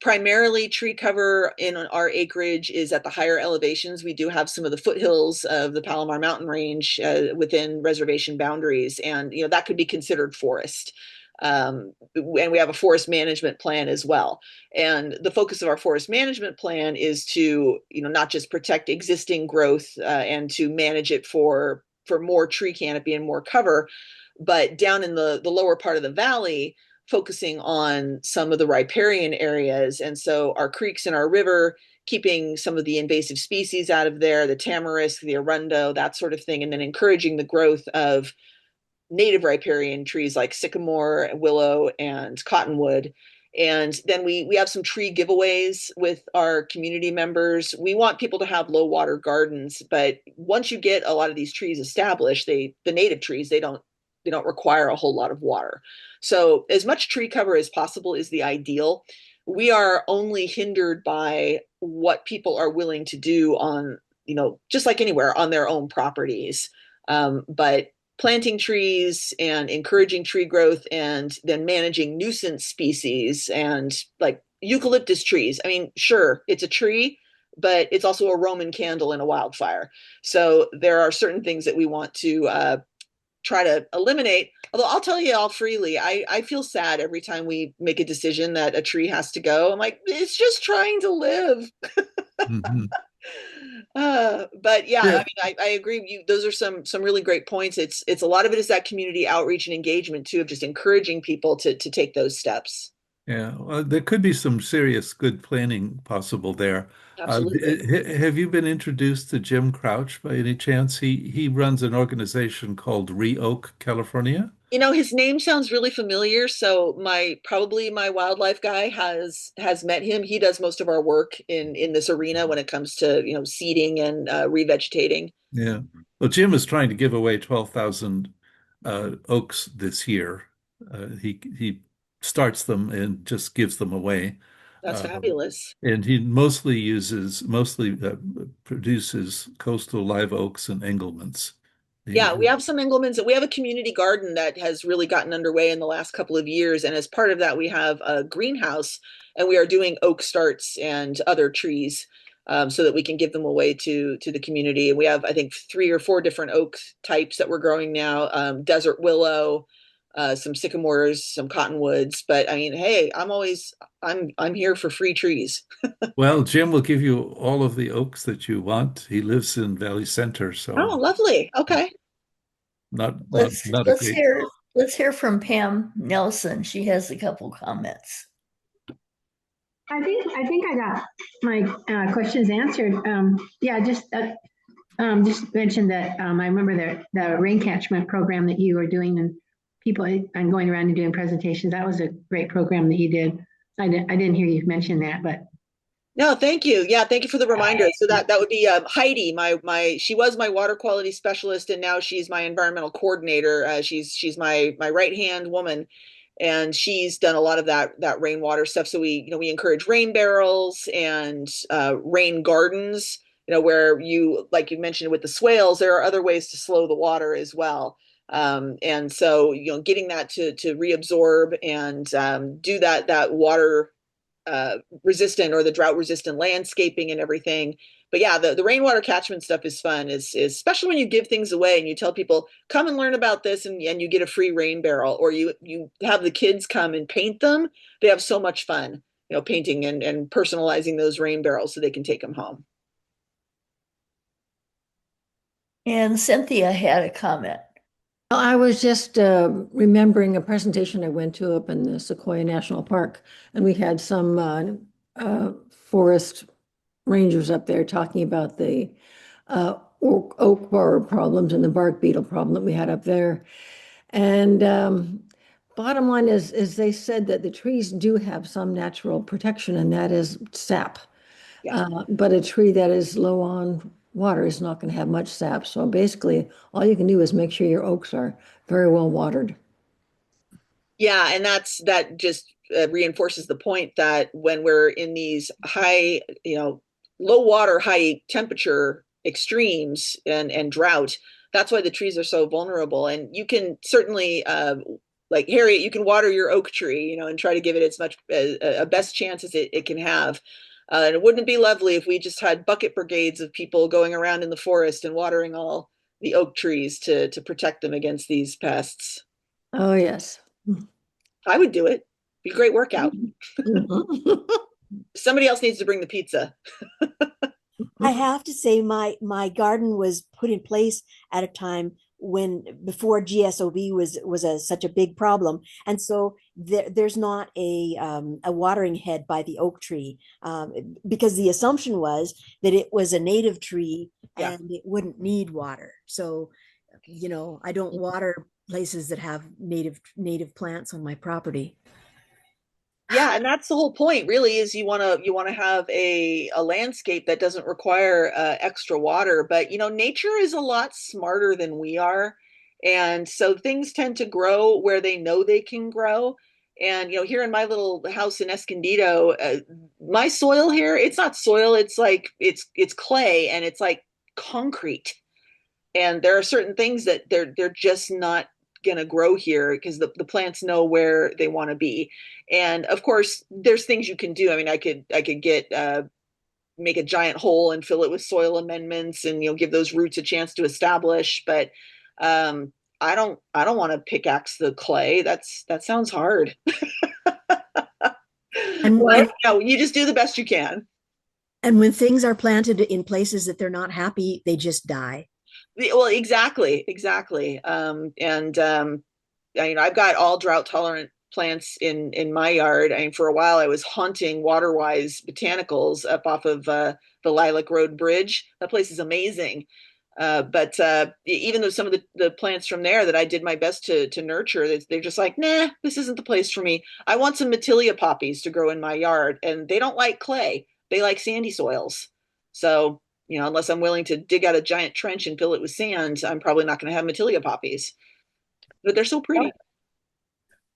Primarily, tree cover in our acreage is at the higher elevations. We do have some of the foothills of the Palomar Mountain Range within reservation boundaries, and that could be considered forest. And we have a forest management plan as well. And the focus of our forest management plan is to, not just protect existing growth and to manage it for more tree canopy and more cover, but down in the lower part of the valley, focusing on some of the riparian areas. And so our creeks and our river, keeping some of the invasive species out of there, the tamarisk, the arundo, that sort of thing, and then encouraging the growth of native riparian trees like sycamore, willow, and cottonwood. And then we have some tree giveaways with our community members. We want people to have low water gardens, but once you get a lot of these trees established, the native trees, they don't don't require a whole lot of water. So as much tree cover as possible is the ideal. We are only hindered by what people are willing to do on, just like anywhere on their own properties. But planting trees and encouraging tree growth and then managing nuisance species and like eucalyptus trees. I mean, sure, it's a tree, but it's also a Roman candle in a wildfire. So there are certain things that we want to try to eliminate. Although I'll tell you all freely, I feel sad every time we make a decision that a tree has to go. I'm like, it's just trying to live. Mm-hmm. But yeah, I Yeah, mean, I agree with you. Those are some really great points. It's a lot of it is that community outreach and engagement too, of just encouraging people to take those steps. yeah. There could be some serious good planning possible there. Absolutely. Have you been introduced to Jim Crouch by any chance? He runs an organization called Re-Oak California. His name sounds really familiar, so my wildlife guy has met him. He does most of our work in this arena when it comes to, seeding and revegetating. Yeah. Well, Jim is trying to give away 12,000 oaks this year. He starts them and just gives them away. That's Uh, fabulous. and he mostly produces coastal live oaks and Engelmans. Yeah, we He- have some Engelmans. We have a community garden that has really gotten underway in the last couple of years. And as part of that, we have a greenhouse and we are doing oak starts and other trees so that we can give them away to the community. And we have, I think, 3 or 4 different oak types that we're growing now, desert willow, some sycamores, some cottonwoods. But I mean, hey, I'm here for free trees. well, Jim will give you all of the oaks that you want. He lives in Valley Center, Oh, so lovely. Okay. not a Let's great. hear from Pam Nelson. She has a couple comments. I think I got my questions answered. Yeah, just mentioned that I remember the rain catchment program that you were doing and people and going around and doing presentations. That was a great program that you did. I didn't hear you mention that, but No, thank you. Yeah, thank you for the reminder. So that would be Heidi. She was my water quality specialist, and now she's my environmental coordinator. She's my right hand woman, and she's done a lot of that rainwater stuff. So we encourage rain barrels and rain gardens. Where you like you mentioned with the swales, there are other ways to slow the water as well. And so getting that to reabsorb and do that water resistant or the drought resistant landscaping and everything. But yeah, the rainwater catchment stuff is fun, is especially when you give things away and you tell people, come and learn about this and you get a free rain barrel, or you have the kids come and paint them. They have so much fun, painting and personalizing those rain barrels so they can take them home. And Cynthia had a comment. Well, I was just remembering a presentation I went to up in the Sequoia National Park, and we had some forest rangers up there talking about the oak borer problems and the bark beetle problem that we had up there. And bottom line is they said that the trees do have some natural protection, and that is sap. Yeah. But a tree that is low on water is not going to have much sap. So basically, all you can do is make sure your oaks are very well watered. Yeah, and that just reinforces the point that when we're in these high, low water, high temperature extremes and drought, that's why the trees are so vulnerable. And you can certainly, like Harriet, you can water your oak tree, and try to give it as much a best chance as it can have. And it wouldn't it be lovely if we just had bucket brigades of people going around in the forest and watering all the oak trees to protect them against these pests. Oh, yes. I would do it. Be a great workout. Mhm. Somebody else needs to bring the pizza. I have to say my garden was put in place at a time when before GSOV was such a big problem, and so there's not a watering head by the oak tree because the assumption was that it was a native tree Yeah. and it wouldn't need water. So I don't water places that have native plants on my property. Yeah, and that's the whole point, really, is you want to have a landscape that doesn't require extra water. But nature is a lot smarter than we are, And so things tend to grow where they know they can grow. And, here in my little house in Escondido, my soil here, it's not soil, it's like, it's clay and it's like concrete. And there are certain things that they're just not going to grow here because the plants know where they want to be. And of course, there's things you can do. I mean, I could get make a giant hole and fill it with soil amendments and give those roots a chance to establish. But I don't want to pickaxe the clay. That sounds hard. And, But and you just do the best you can. and when things are planted in places that they're not happy, they just die. Well, exactly. I've got all drought tolerant plants in my yard. I mean, for a while I was haunting Waterwise Botanicals up off of the Lilac Road Bridge. That place is amazing. But even though some of the plants from there that I did my best to nurture, they're just like, nah, this isn't the place for me. I want some Matilia poppies to grow in my yard, and they don't like clay. They like sandy soils. So, unless I'm willing to dig out a giant trench and fill it with sand, I'm probably not going to have Matilia poppies. But they're so pretty.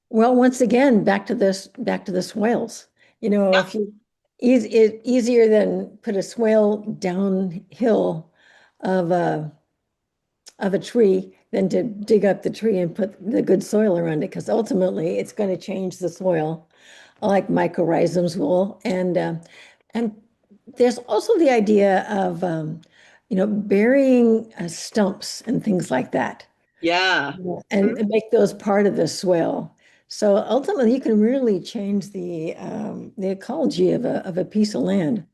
Well, once again, back to the swales. Yeah. If you easier than put a swale downhill of a tree than to dig up the tree and put the good soil around it, because ultimately it's going to change the soil, like mycorrhizals will. And there's also the idea of burying stumps and things like that. Yeah. And make those part of the swale. So ultimately, you can really change the ecology of a piece of land.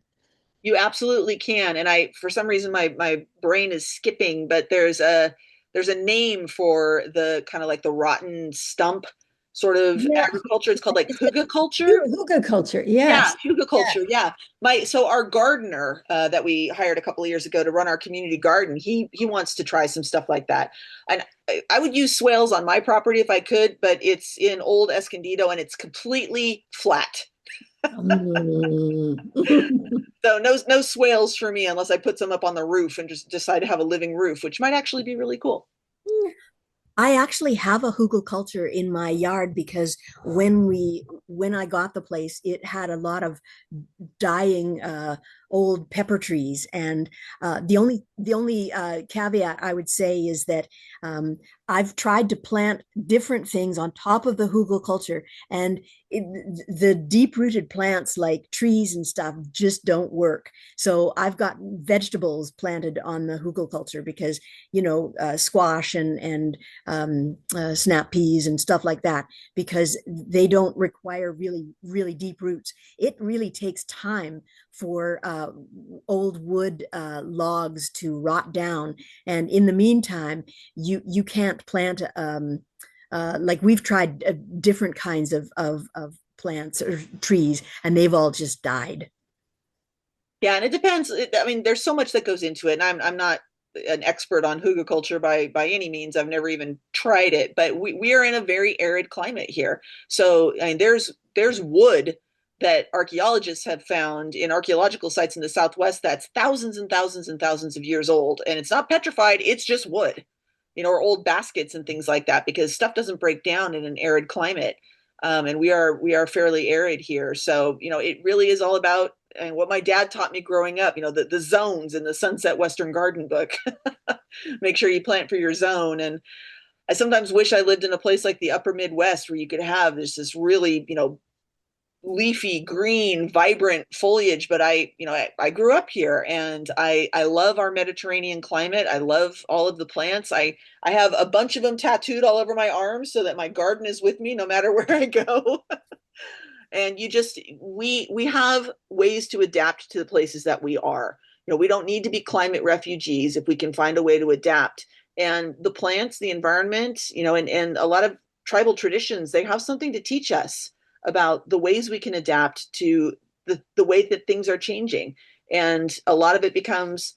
You absolutely can. And for some reason, my brain is skipping, but there's a name for the kind of like the rotten stump sort of Yeah, agriculture. It's called like hugelkultur. hookah culture. Yeah, Yes. Yeah. hugelkultur. Yeah. So our gardener that we hired a couple of years ago to run our community garden, he wants to try some stuff like that. And I would use swales on my property if I could, but it's in old Escondido and it's completely flat. Mm. So no swales for me unless I put some up on the roof and just decide to have a living roof, which might actually be really cool. I actually have a hugelkultur in my yard because when I got the place, it had a lot of dying old pepper trees, and the only caveat I would say is that I've tried to plant different things on top of the hugelkultur, and the deep rooted plants like trees and stuff just don't work. So I've got vegetables planted on the hugelkultur because squash and snap peas and stuff like that, because they don't require really really deep roots. It really takes time for old wood logs to rot down, and in the meantime you can't plant like we've tried different kinds of plants or trees, and they've all just died. Yeah, and it depends. I mean, there's so much that goes into it, and I'm not an expert on hugelkultur by any means. I've never even tried it, but we are in a very arid climate here. So I mean, there's wood that archaeologists have found in archaeological sites in the Southwest that's thousands and thousands and thousands of years old, and it's not petrified. It's just wood, or old baskets and things like that, because stuff doesn't break down in an arid climate. And we are fairly arid here, so it really is all about, and what my dad taught me growing up, the zones in the Sunset Western Garden book. Make sure you plant for your zone. And I sometimes wish I lived in a place like the upper Midwest where you could have this really, leafy, green, vibrant foliage. But I grew up here, and I love our Mediterranean climate. I love all of the plants. I have a bunch of them tattooed all over my arms so that my garden is with me no matter where I go. And we have ways to adapt to the places that we are. We don't need to be climate refugees if we can find a way to adapt. And the plants, the environment, and a lot of tribal traditions, they have something to teach us about the ways we can adapt to the way that things are changing. And a lot of it becomes,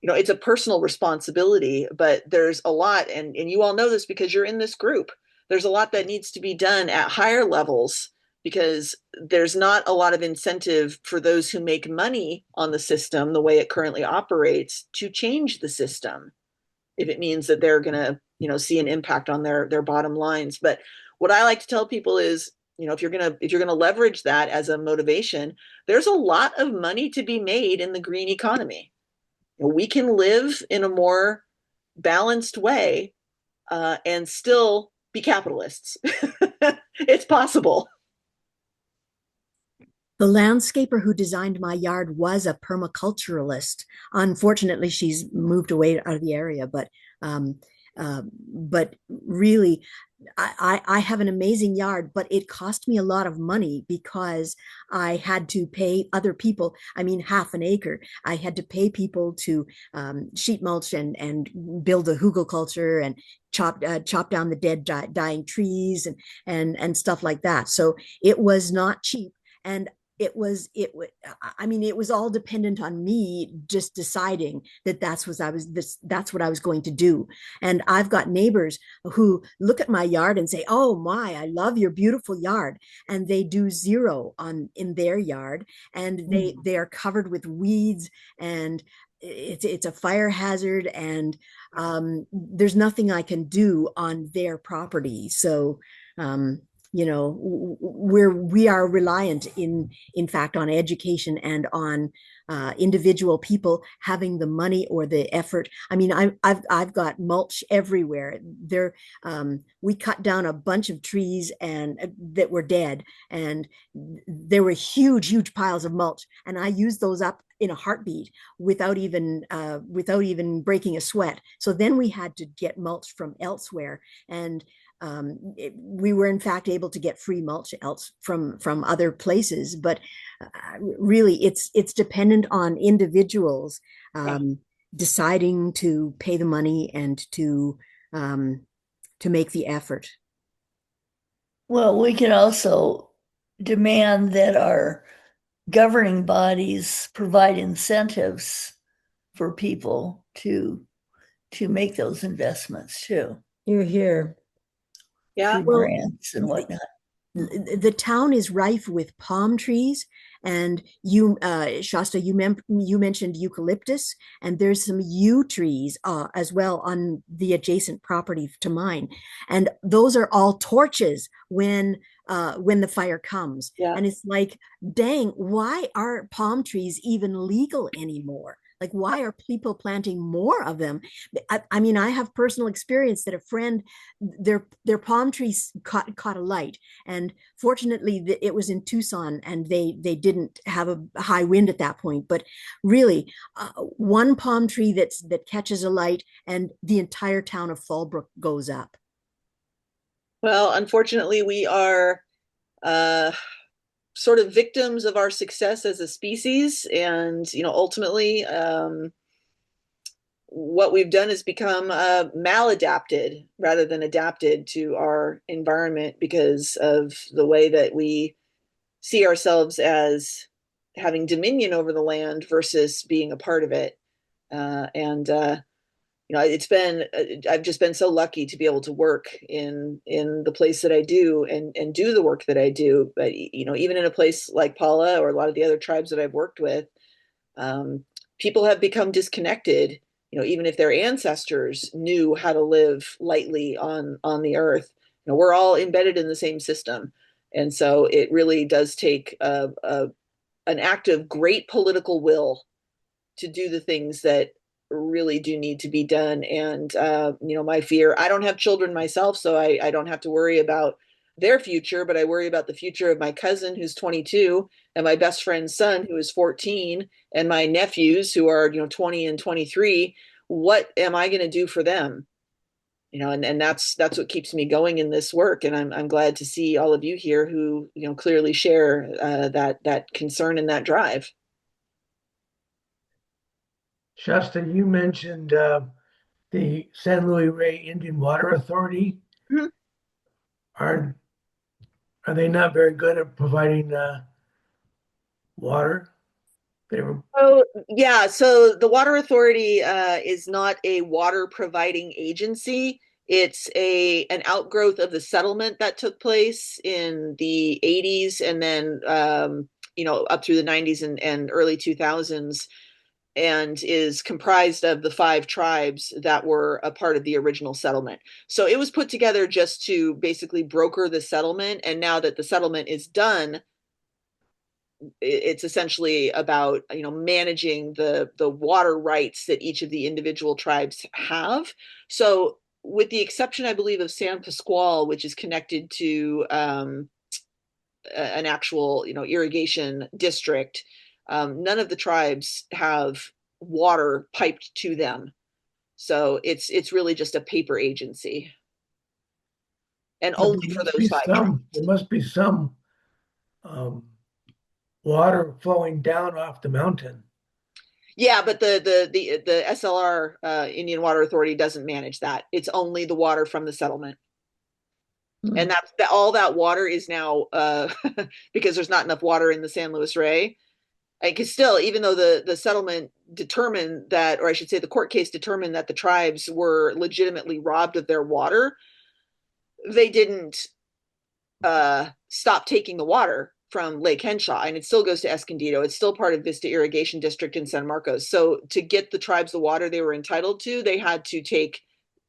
it's a personal responsibility, but there's a lot, and you all know this because you're in this group. There's a lot that needs to be done at higher levels, because there's not a lot of incentive for those who make money on the system the way it currently operates to change the system if it means that they're going to see an impact on their bottom lines. But what I like to tell people is, if you're gonna leverage that as a motivation, there's a lot of money to be made in the green economy. We can live in a more balanced way and still be capitalists. It's possible. The landscaper who designed my yard was a permaculturalist. Unfortunately, she's moved away out of the area, but really, I have an amazing yard, but it cost me a lot of money because I had to pay other people. I mean, half an acre. I had to pay people to sheet mulch and build a hugelkultur and chop down the dead dying trees and stuff like that. So it was not cheap. And it was all dependent on me just deciding that that's what I was going to do. And I've got neighbors who look at my yard and say, "Oh my, I love your beautiful yard," and they do zero on in their yard, and they are covered with weeds, and it's a fire hazard, and there's nothing I can do on their property. So we are reliant in fact on education and on individual people having the money or the effort. I mean, I've got mulch everywhere. We cut down a bunch of trees and that were dead, and there were huge piles of mulch, and I used those up in a heartbeat without even breaking a sweat. So then we had to get mulch from elsewhere, and we were in fact able to get free mulch else from other places, but really it's dependent on individuals deciding to pay the money and to make the effort. Well, we can also demand that our governing bodies provide incentives for people to make those investments too. You're here. Yeah. Through grants and whatnot. The town is rife with palm trees, and Shasta, you mentioned eucalyptus, and there's some yew trees as well on the adjacent property to mine, and those are all torches when the fire comes. Yeah. And it's like, dang, why are palm trees even legal anymore? Like, why are people planting more of them? I mean, I have personal experience that a friend, their palm trees caught a light, and fortunately, it was in Tucson, and they didn't have a high wind at that point. But really, one palm tree that catches a light, and the entire town of Fallbrook goes up. Well, unfortunately, we are sort of victims of our success as a species, and ultimately, what we've done is become maladapted rather than adapted to our environment because of the way that we see ourselves as having dominion over the land versus being a part of it. I've just been so lucky to be able to work in the place that I do and do the work that I do. But even in a place like Paula or a lot of the other tribes that I've worked with, people have become disconnected. Even if their ancestors knew how to live lightly on the earth, we're all embedded in the same system, and so it really does take an act of great political will to do the things that really do need to be done. And my fear, I don't have children myself, so I don't have to worry about their future, but I worry about the future of my cousin who's 22, and my best friend's son who is 14, and my nephews who are 20 and 23. What am I going to do for them? And that's what keeps me going in this work. And I'm glad to see all of you here who clearly share that concern and that drive. Shasta, you mentioned the San Luis Rey Indian Water Authority. Mhm. Are they not very good at providing water? Oh, yeah. So the Water Authority is not a water providing agency. It's an outgrowth of the settlement that took place in the 80s and then up through the 90s and early 2000s. and is comprised of the 5 tribes that were a part of the original settlement. So it was put together just to basically broker the settlement. And now that the settlement is done, it's essentially about, managing the water rights that each of the individual tribes have. So with the exception, I believe, of San Pasqual, which is connected to an actual, irrigation district, none of the tribes have water piped to them. So it's really just a paper agency. And only for those 5 tribes. There must be some water flowing down off the mountain. Yeah, but the SLR, Indian Water Authority, doesn't manage that. It's only the water from the settlement. And all that water is now because there's not enough water in the San Luis Rey. Because still, even though the settlement determined that, or I should say the court case determined that the tribes were legitimately robbed of their water, they didn't stop taking the water from Lake Henshaw, and it still goes to Escondido. It's still part of Vista Irrigation District in San Marcos. So to get the tribes the water they were entitled to, they had to take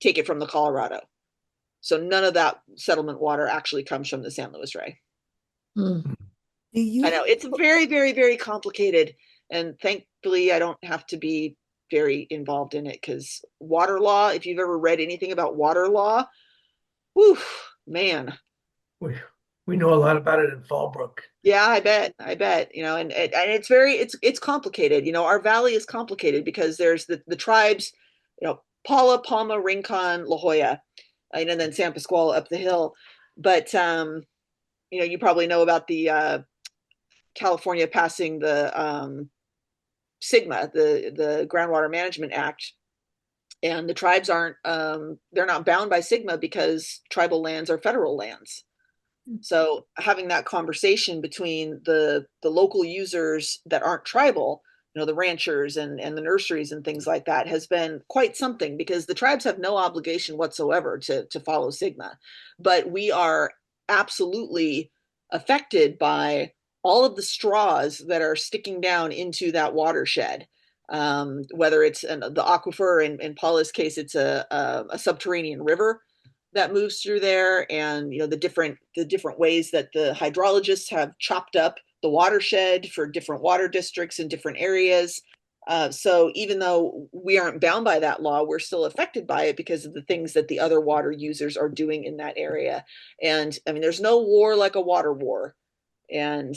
it from the Colorado. So none of that settlement water actually comes from the San Luis Rey. I know it's very, very, very complicated, and thankfully I don't have to be very involved in it, because water law, if you've ever read anything about water law, whew, man. We know a lot about it in Fallbrook. Yeah, I bet. And it's complicated. Our valley is complicated because there's the tribes, Paula, Palma, Rincon, La Jolla, and then San Pasqual up the hill. But you probably know about the California passing the SGMA, the Groundwater Management Act, and the tribes aren't they're not bound by SGMA because tribal lands are federal lands. So having that conversation between the local users that aren't tribal, the ranchers and the nurseries and things like that, has been quite something, because the tribes have no obligation whatsoever to follow SGMA. But we are absolutely affected by all of the straws that are sticking down into that watershed. Whether it's the aquifer, in Paula's case, it's a subterranean river that moves through there, and the different ways that the hydrologists have chopped up the watershed for different water districts in different areas. So even though we aren't bound by that law, we're still affected by it because of the things that the other water users are doing in that area. And I mean, there's no war like a water war. And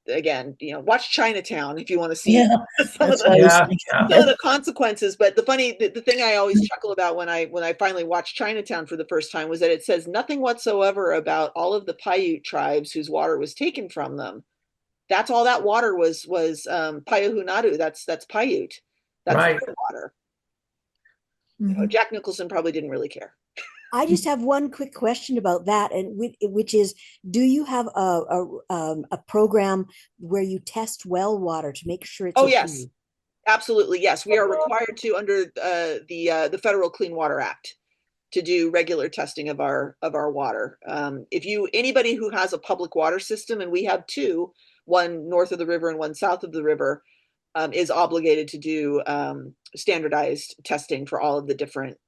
again, watch Chinatown if you want to see some of the consequences. But the thing I always chuckle about when I finally watched Chinatown for the first time was that it says nothing whatsoever about all of the Paiute tribes whose water was taken from them. That's all that water was Payahunadu. That's Paiute. That's right. Their water. Jack Nicholson probably didn't really care. I just have one quick question about that, and which is, do you have a program where you test well water to make sure it's okay? Yes, absolutely, yes. We are required to, under the Federal Clean Water Act, to do regular testing of our water. Anybody who has a public water system, and we have 2, one north of the river and one south of the river, is obligated to do standardized testing for all of the different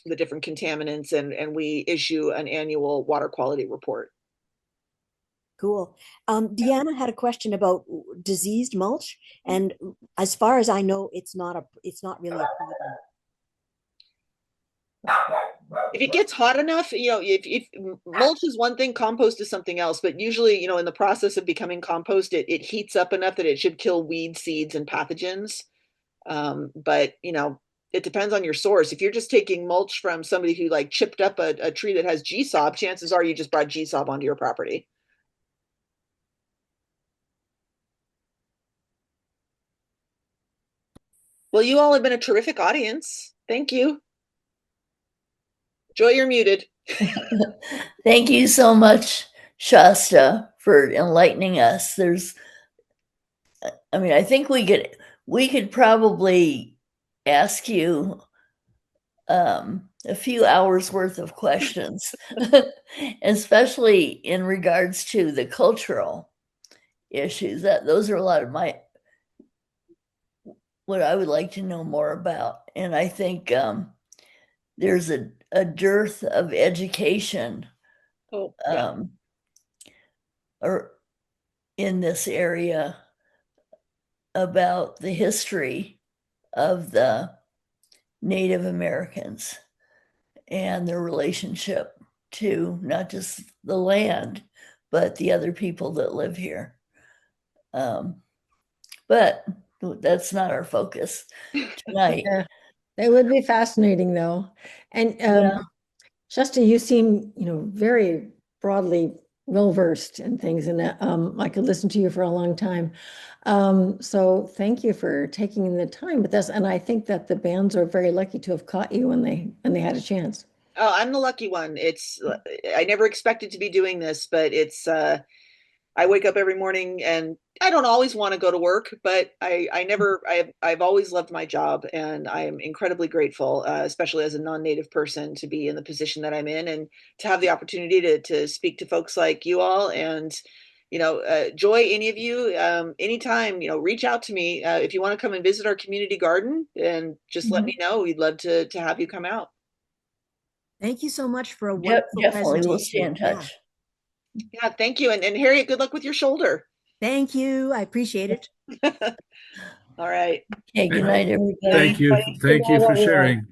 contaminants, and we issue an annual water quality report. Cool. Deanna had a question about diseased mulch, and as far as I know, it's not really a problem. If it gets hot enough, if mulch is one thing, compost is something else. But usually, in the process of becoming compost, it heats up enough that it should kill weed seeds and pathogens. But it depends on your source. If you're just taking mulch from somebody who chipped up a tree that has GSOB, chances are you just brought GSOB onto your property. Well, you all have been a terrific audience. Thank you. Joy, you're muted. Thank you so much, Shasta, for enlightening us. I think we could probably ask you a few hours worth of questions, especially in regards to the cultural issues. Those are a lot of what I would like to know more about. And I think there's a dearth of education Oh, yeah. Or in this area about the history of the Native Americans and their relationship to not just the land, but the other people that live here. But that's not our focus tonight. Yeah, it would be fascinating though. And Yeah. Shasta, you seem, very broadly well-versed in things, and I could listen to you for a long time. So thank you for taking the time with us. And I think that the bands are very lucky to have caught you when they had a chance. Oh, I'm the lucky one. I never expected to be doing this, but I wake up every morning and I don't always want to go to work, but I've always loved my job, and I am incredibly grateful, especially as a non-native person, to be in the position that I'm in and to have the opportunity to speak to folks like you all. And, Joy, any of you, anytime, reach out to me if you want to come and visit our community garden, and just let me know. We'd love to have you come out. Thank you so much for a Yep, wonderful definitely. We'll stay in presentation. touch. Yeah, thank you. And Harriet, good luck with your shoulder. Thank you. I appreciate it. All right. Okay, good night, everybody. Thank you. Bye. Thank you for sharing.